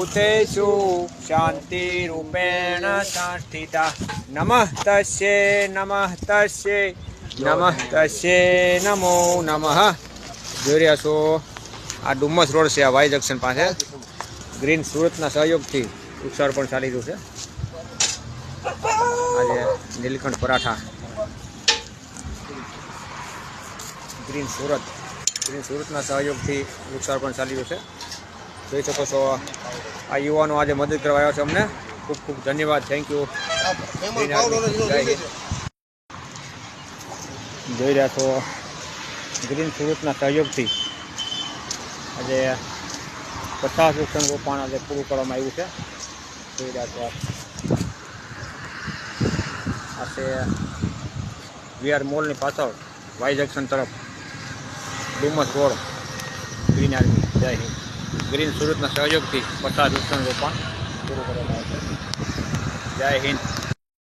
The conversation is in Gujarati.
ભૂતેષુ શાંતિરૂપેણ સંસ્થિતા નમઃ તસ્યે નમઃ તસ્યે નમઃ તસ્યે નમો નમઃ. જોઈ રહ્યા છો આ ડુમ્મસ રોડ છે, આ વાય જંકશન પાસે ગ્રીન સુરતના સહયોગથી વૃક્ષારોપણ ચાલી રહ્યું છે. આજે નીલકંઠ પરાઠા ગ્રીન સુરતના સહયોગથી વૃક્ષારોપણ ચાલી રહ્યું છે. જોઈ શકો છો આ યુવાનો આજે મદદ કરવા આવ્યા છે. અમને ખૂબ ખૂબ ધન્યવાદ, થેન્ક યુ. જોઈ રહ્યા છો ગ્રીન સુરતના સહયોગથી આજે 50 વૃક્ષનું રોપણ આજે પૂરું કરવામાં આવ્યું છે. જોઈ રહ્યા છો આ છે વીઆર મોલની પાછળ વાય જંકશન તરફ ડુમસ રોડ ગ્રીન આર્મી. જય હિન્દ. ગ્રીન સુરતના સહયોગથી 50 વૃક્ષનું રોપણ પૂરું કરવામાં આવશે. જય હિન્દ.